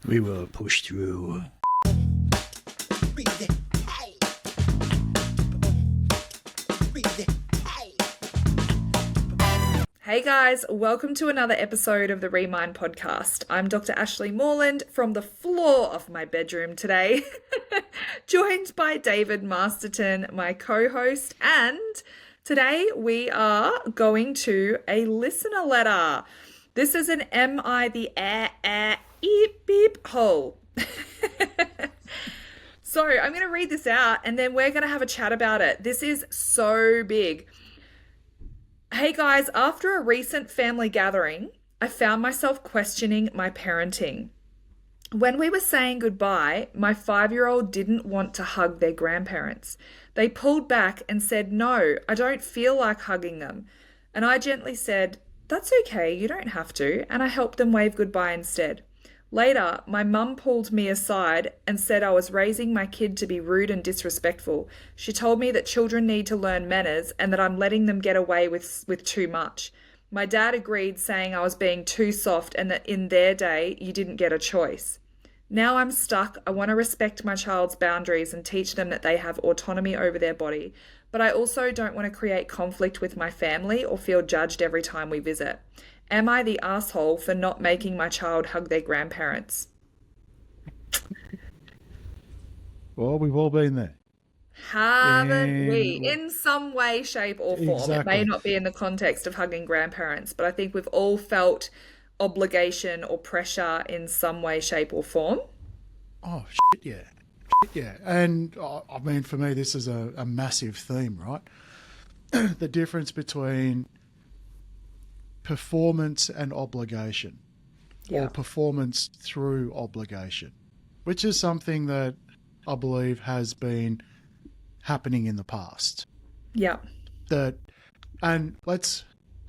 We will push through. Hey guys, welcome to another episode of the Remind podcast. I'm Dr. Ashleigh Moreland from the floor of my bedroom today, joined by David Masterton, my co-host, and today we are going to a listener letter. This is an Am I the Eep Beep hole. So I'm going to read this out and then we're going to have a chat about it. This is so big. Hey guys, after a recent family gathering, I found myself questioning my parenting. When we were saying goodbye, my 5-year-old didn't want to hug their grandparents. They pulled back and said, "No, I don't feel like hugging them." And I gently said, "That's okay, you don't have to," and I helped them wave goodbye instead. Later, my mum pulled me aside and said I was raising my kid to be rude and disrespectful. She told me that children need to learn manners and that I'm letting them get away with too much. My dad agreed, saying I was being too soft and that in their day, you didn't get a choice. Now I'm stuck. I want to respect my child's boundaries and teach them that they have autonomy over their body, but I also don't want to create conflict with my family or feel judged every time we visit. Am I the asshole for not making my child hug their grandparents? Well, we've all been there. Haven't we? And In some way, shape, or form. It may exactly. not be in the context of hugging grandparents, but I think we've all felt obligation or pressure in some way, shape, or form. Oh, shit, yeah. Shit, yeah. And I mean, for me, this is a massive theme, right? The difference between performance and obligation, Yeah. or performance through obligation, which is something that I believe has been happening in the past. Yeah. That, and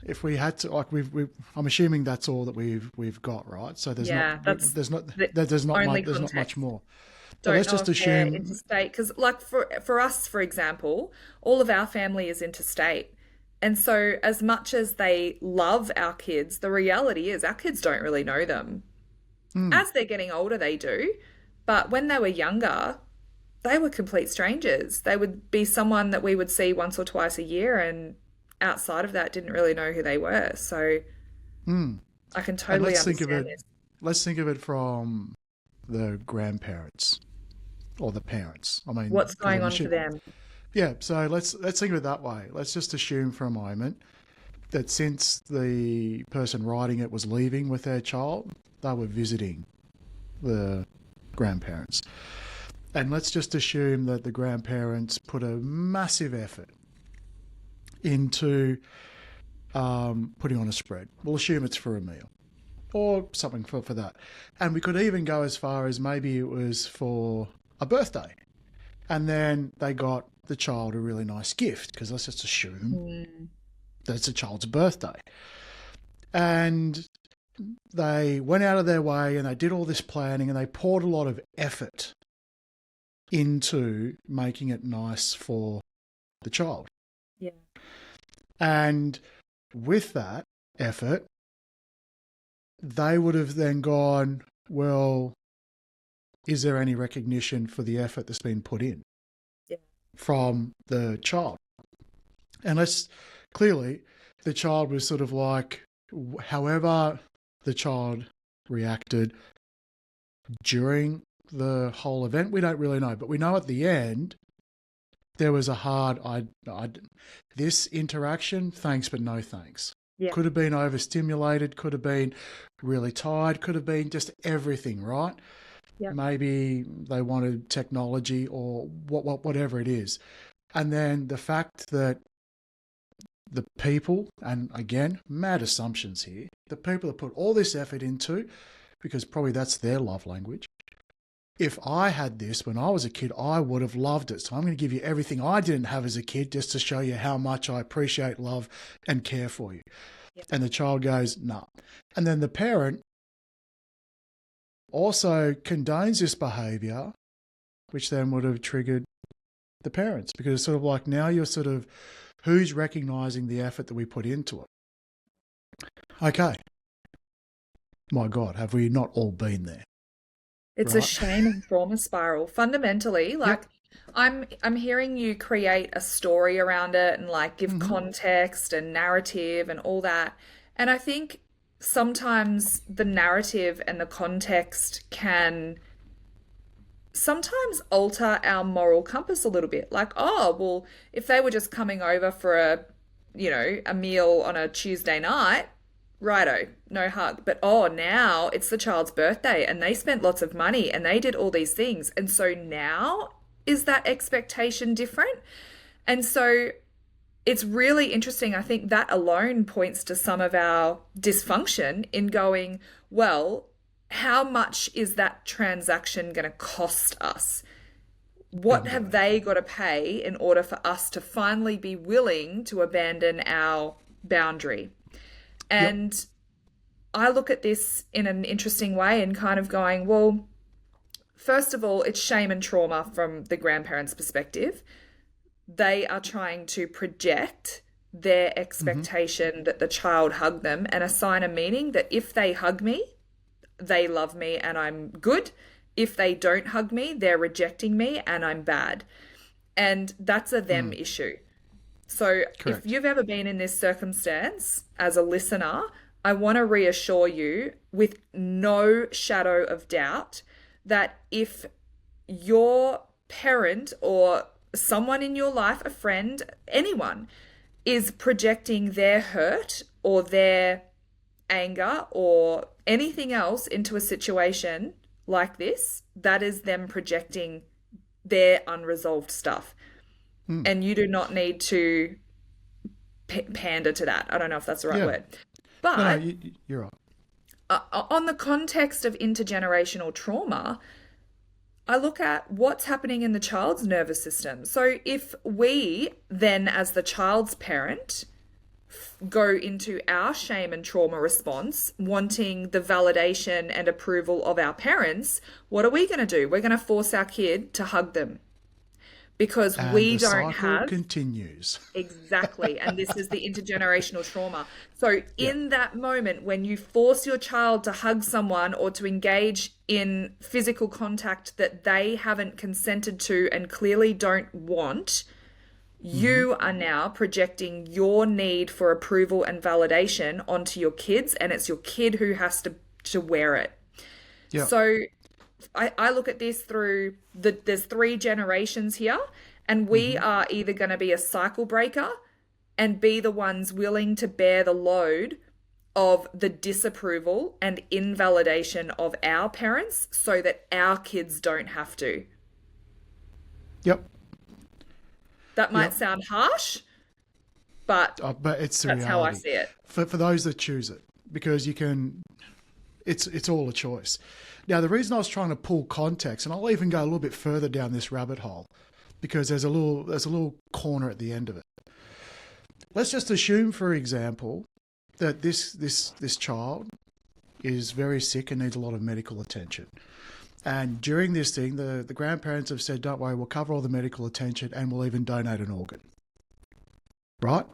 if we had to, like, I'm assuming that's all that we've got, right? So Yeah. That's there's not the there's not only much, there's not context. much more. But Don't let's know just if they're assume, interstate, because like for us, for example, all of our family is interstate. And so as much as they love our kids, the reality is our kids don't really know them. hmm, As they're getting older, they do. But when they were younger, they were complete strangers. They would be someone that we would see once or twice a year, and outside of that, didn't really know who they were. So hmm. I can And totally understand this. let's think of it from the grandparents or the parents. I mean, What's because going I'm on for assuming, them? yeah. So let's think of it that way. Let's just assume for a moment that since the person writing it was leaving with their child, they were visiting the grandparents. And let's just assume that the grandparents put a massive effort into putting on a spread. We'll assume it's for a meal or something for that. And we could even go as far as maybe it was for a birthday. And then they got the child a really nice gift, because let's just assume Mm, that it's a child's birthday. And they went out of their way and they did all this planning and they poured a lot of effort into making it nice for the child. yeah. And with that effort, they would have then gone, well, is there any recognition for the effort that's been put in Yeah. from the child? And clearly, the child was sort of like, however the child reacted during the whole event, we don't really know. But we know at the end, there was a hard, this interaction, thanks, but no thanks. Yeah. Could have been overstimulated, could have been really tired, could have been just everything, right? Yeah. Maybe they wanted technology or whatever it is. And then the fact that the people, and again, mad assumptions here, the people that put all this effort into, because probably that's their love language. If I had this when I was a kid, I would have loved it. So I'm going to give you everything I didn't have as a kid just to show you how much I appreciate, love, and care for you. Yeah. And the child goes, nah. And then the parent also condones this behavior, which then would have triggered the parents, because it's sort of like, now you're sort of, who's recognizing the effort that we put into it? Okay. My God, have we not all been there? It's a right? shame and trauma spiral. Fundamentally, like Yep. I'm hearing you create a story around it and like give Hmm. context and narrative and all that. And I think sometimes the narrative and the context can sometimes alter our moral compass a little bit. Like, oh, well, if they were just coming over for a meal on a Tuesday night, righto, no hug. But oh, now it's the child's birthday and they spent lots of money and they did all these things. And so now is that expectation different? And so it's really interesting. I think that alone points to some of our dysfunction in going, well, how much is that transaction going to cost us? What Bingo. have they got to pay in order for us to finally be willing to abandon our boundary? Yep. And I look at this in an interesting way and kind of going, well, first of all, it's shame and trauma from the grandparents' perspective. They are trying to project their Hmm. expectation that the child hug them and assign a meaning that if they hug me, they love me and I'm good. If they don't hug me, they're rejecting me and I'm bad. And that's a them Mm. issue. So if Correct. you've ever been in this circumstance as a listener, I want to reassure you with no shadow of doubt that if your parent or someone in your life, a friend, anyone, is projecting their hurt or their anger or anything else into a situation like this, that is them projecting their unresolved stuff. Mm. And you do not need to pander to that. I don't know if that's the right Yeah. word. No, no, But you're right. on the context of intergenerational trauma, I look at what's happening in the child's nervous system. So if we then, as the child's parent, go into our shame and trauma response, wanting the validation and approval of our parents, what are we going to do? We're going to force our kid to hug them because And we the don't cycle have. continues. Exactly. And this is the intergenerational trauma. So, Yeah. in that moment, when you force your child to hug someone or to engage in physical contact that they haven't consented to and clearly don't want, Hmm. you are now projecting your need for approval and validation onto your kids, and it's your kid who has to wear it. Yeah. So, I look at this through there's three generations here, and we Hmm. are either going to be a cycle breaker and be the ones willing to bear the load of the disapproval and invalidation of our parents so that our kids don't have to. Yep. That might Yep. sound harsh, but But it's the that's how I reality see it. for those that choose it, because you can. It's all a choice. Now, the reason I was trying to pull context, and I'll even go a little bit further down this rabbit hole, because there's a little corner at the end of it. Let's just assume, for example, that this child is very sick and needs a lot of medical attention. And during this thing, the grandparents have said, "Don't worry, we'll cover all the medical attention, and we'll even donate an organ." Right?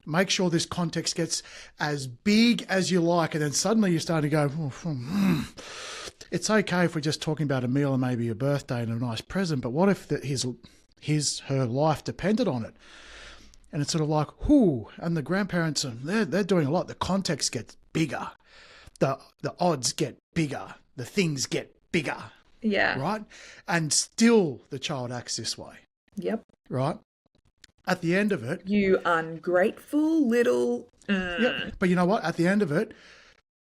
Make sure this context gets as big as you like, and then suddenly you start to go, it's okay if we're just talking about a meal and maybe a birthday and a nice present, but what if her life depended on it? And it's sort of like, whoo, and the grandparents are they're doing a lot. The context gets bigger, the odds get bigger, the things get bigger, Yeah. right? And still the child acts this way, Yep. right? At the end of it, You ungrateful little. yeah. But you know what? At the end of it,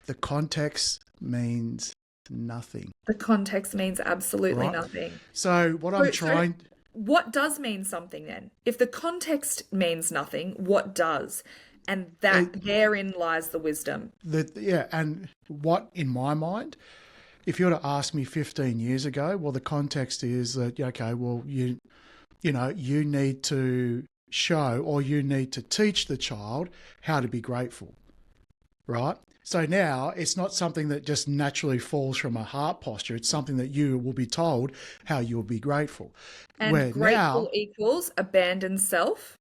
the context means nothing, The context means absolutely right? nothing. So what I'm So trying, what does mean something then? If the context means nothing, what does? And that therein lies the wisdom. yeah, and what in my mind, if you were to ask me 15 years ago, well, the context is that, yeah, okay, well, you need to show or you need to teach the child how to be grateful, right? So now it's not something that just naturally falls from a heart posture. It's something that you will be told how you'll be grateful. And Where grateful now, equals abandon self,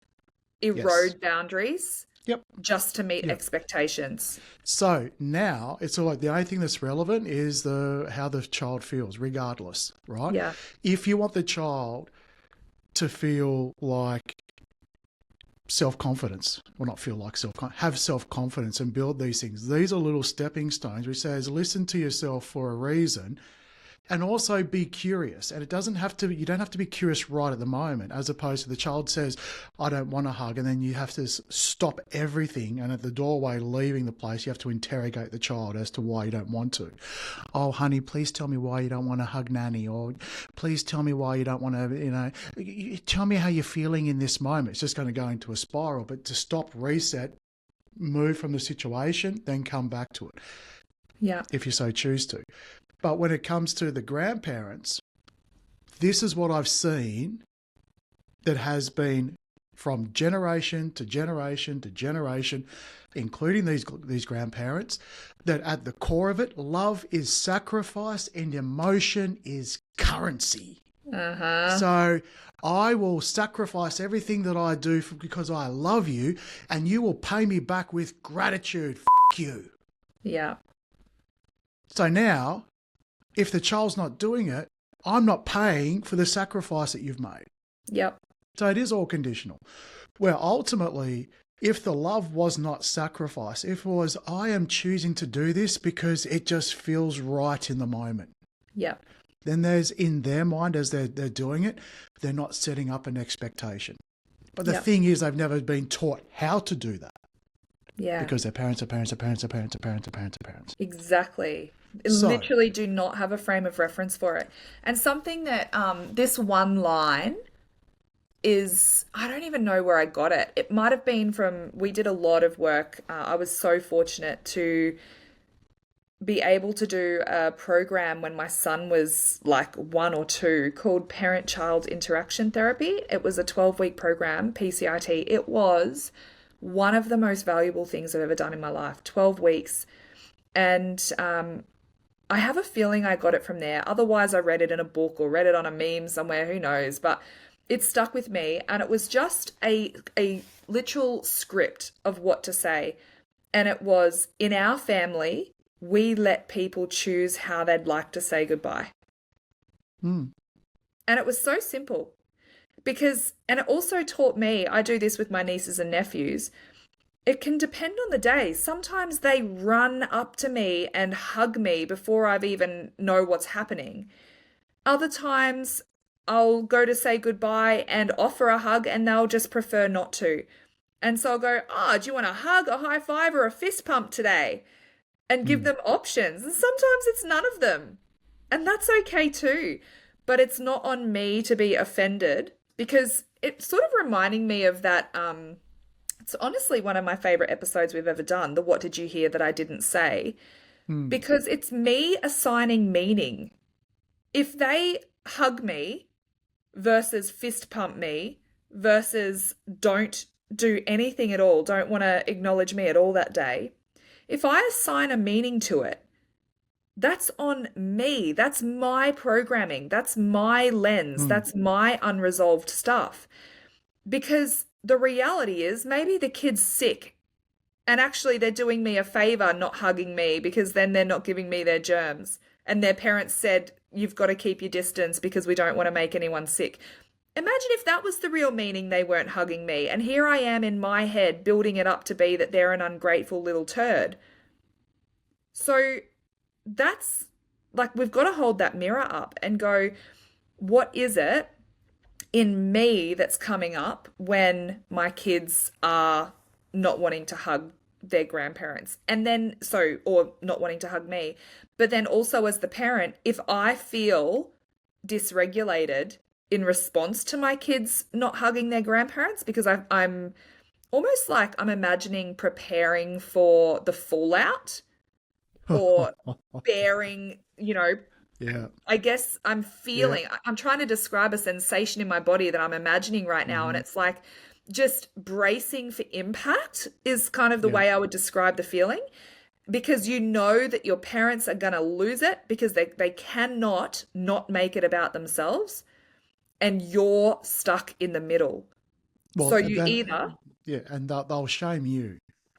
yes, erode boundaries, Yep. just to meet Yeah. expectations. So now it's all like the only thing that's relevant is how the child feels, regardless, right? Yeah. If you want the child to feel like self-confidence, well, not feel like have self-confidence and build these things. These are little stepping stones which says listen to yourself for a reason. And also be curious. And you don't have to be curious right at the moment, as opposed to the child says, I don't want a hug. And then you have to stop everything. And at the doorway, leaving the place, you have to interrogate the child as to why you don't want to. Oh, honey, please tell me why you don't want to hug Nanny. Or please tell me why you don't want to, tell me how you're feeling in this moment. It's just going to go into a spiral. But to stop, reset, move from the situation, then come back to it. Yeah. If you so choose to. But when it comes to the grandparents, this is what I've seen that has been from generation to generation to generation, including these grandparents, that at the core of it, love is sacrifice and emotion is currency. So I will sacrifice everything that I do because I love you, and you will pay me back with gratitude. F you. Yeah. So now, if the child's not doing it, I'm not paying for the sacrifice that you've made. Yep. So it is all conditional. Where ultimately, if the love was not sacrifice, if it was, I am choosing to do this because it just feels right in the moment. Yep. Then there's, in their mind, as they're doing it, they're not setting up an expectation. But the thing is, they've never been taught how to do that. Yeah. Because their parents are parents are parents are parents are parents are parents are parents. Exactly. So, Literally do not have a frame of reference for it. And something that this one line is, I don't even know where I got it. It might have been from, we did a lot of work. I was so fortunate to be able to do a program when my son was like 1 or 2 called Parent-Child Interaction Therapy. It was a 12-week program, PCIT. It was one of the most valuable things I've ever done in my life, 12 weeks. And I have a feeling I got it from there. Otherwise, I read it in a book or read it on a meme somewhere, who knows. But it stuck with me, and it was just a literal script of what to say. And it was, in our family, we let people choose how they'd like to say goodbye. And it was so simple. Because, and it also taught me, I do this with my nieces and nephews, it can depend on the day. Sometimes they run up to me and hug me before I've even know what's happening. Other times I'll go to say goodbye and offer a hug and they'll just prefer not to. And so I'll go, do you want a hug, a high five, or a fist pump today? And give them options. And sometimes it's none of them. And that's okay too. But it's not on me to be offended, because it's sort of reminding me of that, it's honestly one of my favorite episodes we've ever done, the What Did You Hear That I Didn't Say? Because it's me assigning meaning. If they hug me versus fist pump me versus don't do anything at all, don't want to acknowledge me at all that day, if I assign a meaning to it, that's on me. That's my programming. That's my lens. That's my unresolved stuff. Because the reality is, maybe the kid's sick and actually they're doing me a favor not hugging me, because then they're not giving me their germs. And their parents said, you've got to keep your distance because we don't want to make anyone sick. Imagine if that was the real meaning, they weren't hugging me. And here I am in my head building it up to be that they're an ungrateful little turd. So that's like, we've got to hold that mirror up and go, what is it in me that's coming up when my kids are not wanting to hug their grandparents? And then, or not wanting to hug me, but then also as the parent, if I feel dysregulated in response to my kids not hugging their grandparents, because I'm almost like I'm imagining preparing for the fallout or bearing, I guess I'm feeling, I'm trying to describe a sensation in my body that I'm imagining right now. And it's like just bracing for impact is kind of the way I would describe the feeling, because you know that your parents are going to lose it because they cannot not make it about themselves, and you're stuck in the middle. Well, so you either Yeah, and they'll shame you,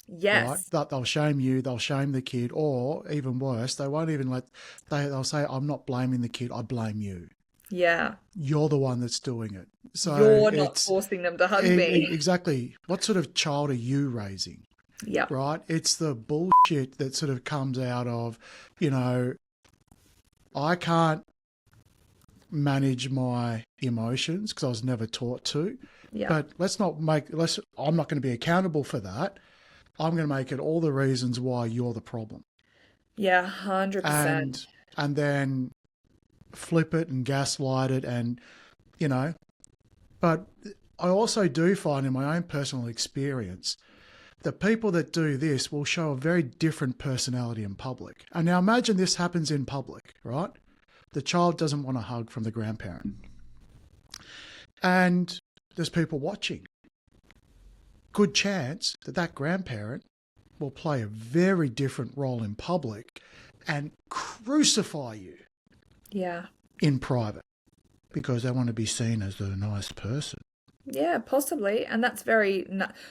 right? Yes. They'll shame you, they'll shame the kid, or even worse, they won't even they'll say, I'm not blaming the kid, I blame you. Yeah. You're the one that's doing it. So You're not it's forcing them to hug me. exactly, what sort of child are you raising, Yep. right? It's the bullshit that sort of comes out of, you know, I can't manage my emotions because I was never taught to. Yeah. But I'm not going to be accountable for that. I'm going to make it all the reasons why you're the problem. Yeah, 100%. And then flip it and gaslight it and, you know, but I also do find in my own personal experience that people that do this will show a very different personality in public. And now imagine this happens in public, right? The child doesn't want a hug from the grandparent. And there's people watching. Good chance that that grandparent will play a very different role in public and crucify you Yeah. in private because they want to be seen as the nice person. Yeah, possibly. And that's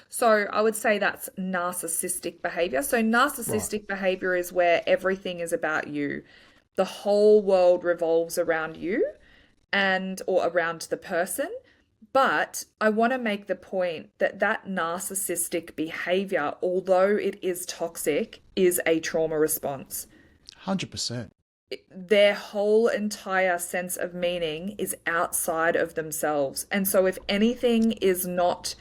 so I would say that's narcissistic behavior. So narcissistic behavior is where everything is about you. The whole world revolves around you or around the person. But I want to make the point that that narcissistic behavior, although it is toxic, is a trauma response. 100%. Their whole entire sense of meaning is outside of themselves. And so if anything is not,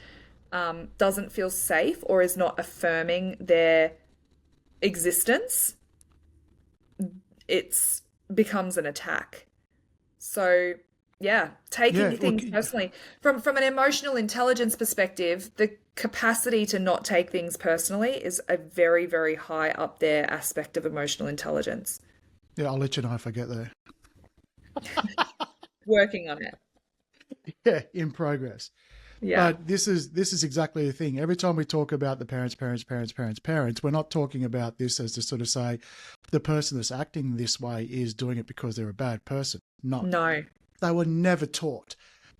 doesn't feel safe or is not affirming their existence, it becomes an attack. So yeah, taking things personally. From an emotional intelligence perspective, the capacity to not take things personally is a very, very high up there aspect of emotional intelligence. Yeah, I'll let you know if I get there. Working on it. Yeah, in progress. Yeah. But this is exactly the thing. Every time we talk about the parents, we're not talking about this as to sort of say the person that's acting this way is doing it because they're a bad person. No. They were never taught.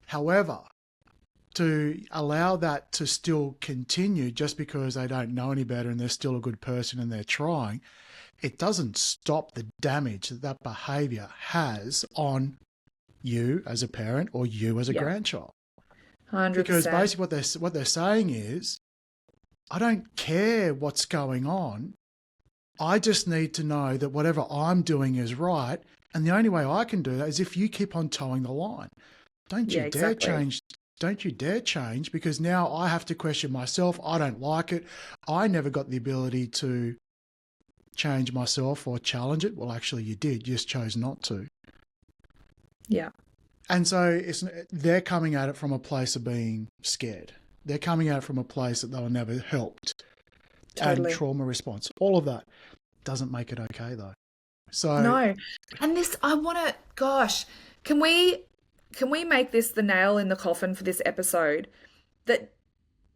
However, to allow that to still continue just because they don't know any better and they're still a good person and they're trying, it doesn't stop the damage that that behavior has on you as a parent or you as a grandchild. 100%. Because basically what they're saying is, I don't care what's going on. I just need to know that whatever I'm doing is right. And the only way I can do that is if you keep on towing the line. Don't you dare change. Don't you dare change, because now I have to question myself. I don't like it. I never got the ability to change myself or challenge it. Well, actually you did. You just chose not to. Yeah. And so they're coming at it from a place of being scared. They're coming at it from a place that they were never helped. Totally. And trauma response. All of that doesn't make it okay though. So no. And this, can we make this the nail in the coffin for this episode? That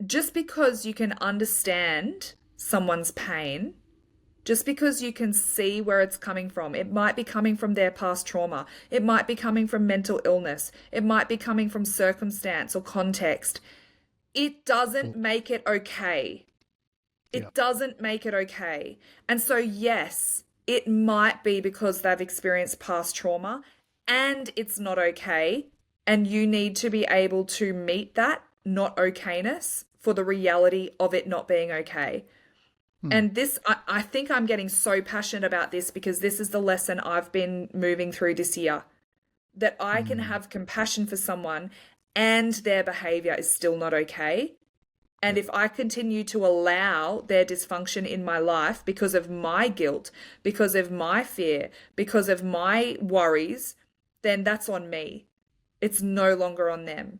just because you can understand someone's pain, just because you can see where it's coming from, it might be coming from their past trauma, it might be coming from mental illness, it might be coming from circumstance or context. It doesn't make it okay. It doesn't make it okay. And so, yes, it might be because they've experienced past trauma and it's not okay. And you need to be able to meet that not okayness for the reality of it not being okay. And this, I think I'm getting so passionate about this because this is the lesson I've been moving through this year. That I can have compassion for someone and their behavior is still not okay. And if I continue to allow their dysfunction in my life because of my guilt, because of my fear, because of my worries, then that's on me. It's no longer on them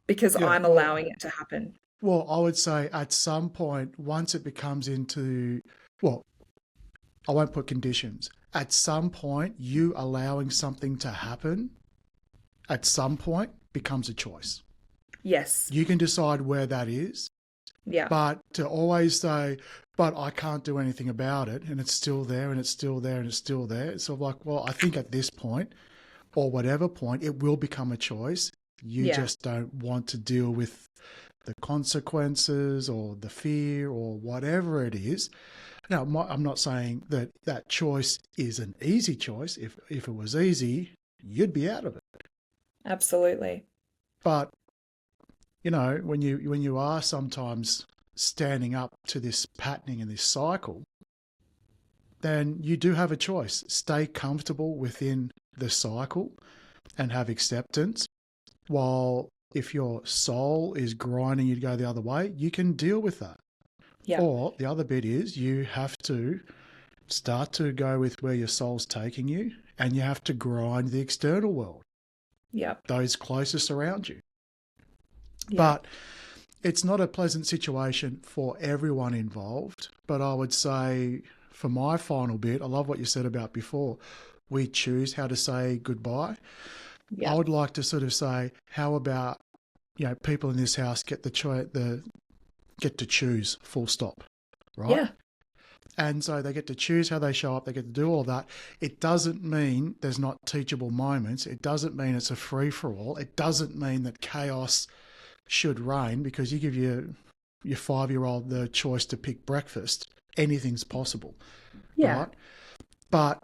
because I'm allowing it to happen. Well, I would say at some point, once it becomes into, well, I won't put conditions. At some point, you allowing something to happen, at some point, becomes a choice. Yes. You can decide where that is. Yeah. But to always say, but I can't do anything about it, and it's still there, and it's still there, and it's still there. It's sort of like, well, I think at this point, or whatever point, it will become a choice. You Yeah. just don't want to deal with the consequences or the fear or whatever it is. Now, I'm not saying that that choice is an easy choice. If it was easy, you'd be out of it. Absolutely. But, you know, when you are sometimes standing up to this patterning and this cycle, then you do have a choice. Stay comfortable within the cycle and have acceptance, while if your soul is grinding you to go the other way, you can deal with that. Yeah. Or the other bit is you have to start to go with where your soul's taking you, and you have to grind the external world, Yeah. those closest around you. Yeah. But it's not a pleasant situation for everyone involved. But I would say, for my final bit, I love what you said about before. We choose how to say goodbye. Yeah. I would like to sort of say, how about, you know, people in this house get get to choose, full stop, right? Yeah. And so they get to choose how they show up. They get to do all that. It doesn't mean there's not teachable moments. It doesn't mean it's a free-for-all. It doesn't mean that chaos should reign because you give your 5-year-old the choice to pick breakfast. Anything's possible, Yeah. right? But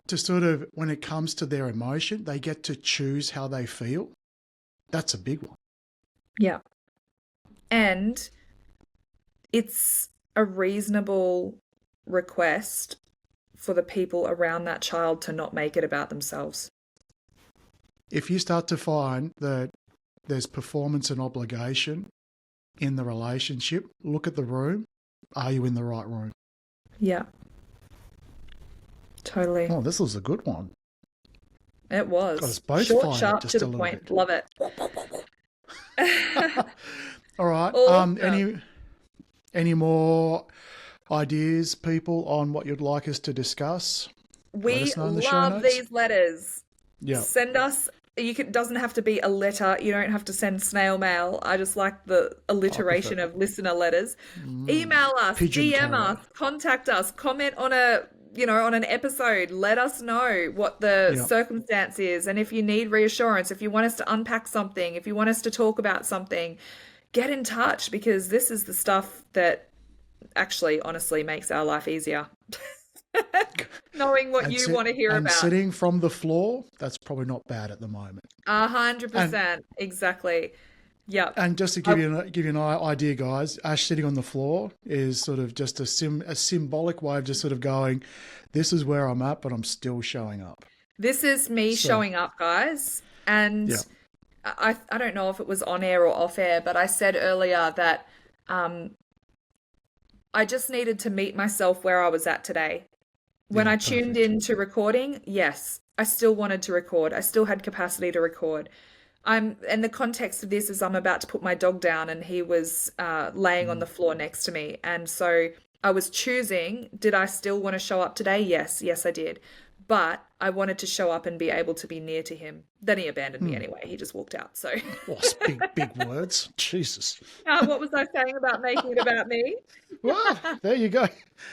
to sort of, when it comes to their emotion, they get to choose how they feel. That's a big one. Yeah. And it's a reasonable request for the people around that child to not make it about themselves. If you start to find that there's performance and obligation in the relationship, look at the room. Are you in the right room? Yeah. Totally. Oh, this was a good one. It was. Got us both Short, fired sharp, just to a the little point. bit. Love it. All right. Awesome. Any more ideas, people, on what you'd like us to discuss? Let We us know in the show love notes. these letters. Yeah. Send us. Doesn't have to be a letter. You don't have to send snail mail. I just like the alliteration of listener letters. Email us, Pigeon DM carrot. us, contact us, comment on on an episode. Let us know what the Yeah. circumstance is, and if you need reassurance, if you want us to unpack something, if you want us to talk about something, get in touch, because this is the stuff that actually, honestly, makes our life easier. Knowing what you want to hear and about. sitting from the floor, that's probably not bad at the moment. 100%. Exactly. Yep. And just to give you an idea, guys, Ash sitting on the floor is sort of just a symbolic way of just sort of going, this is where I'm at, but I'm still showing up. This is me showing up, guys. And Yeah. I don't know if it was on air or off air, but I said earlier that I just needed to meet myself where I was at today. When Yeah, I tuned perfect. into recording, yes, I still wanted to record. I still had capacity to record. And the context of this is I'm about to put my dog down, and he was laying on the floor next to me. And so I was choosing, did I still want to show up today? Yes, I did. But I wanted to show up and be able to be near to him. Then he abandoned me anyway. He just walked out. So Oh, big words. Jesus. what was I saying about making it about me? Well, there you go.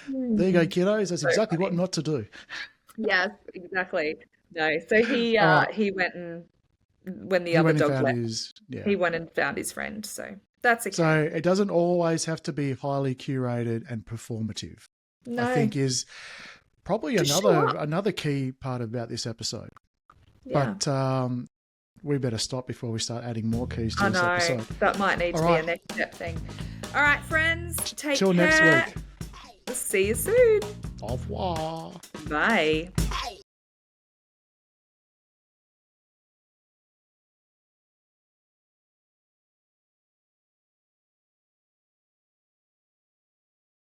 There you go, kiddos. That's exactly what funny. not to do. Yes, exactly. No, so he All right. he went and when the He other went and dog found left, his, yeah. he went and found his friend. So that's okay. So it doesn't always have to be highly curated and performative. No, I think is probably Just show up. another key part about this episode. yeah. But we better stop before we start adding more keys to I this know episode. that might need to All be right. a next step thing. All right, friends, take Till care. next week. See you soon. Au revoir. Bye.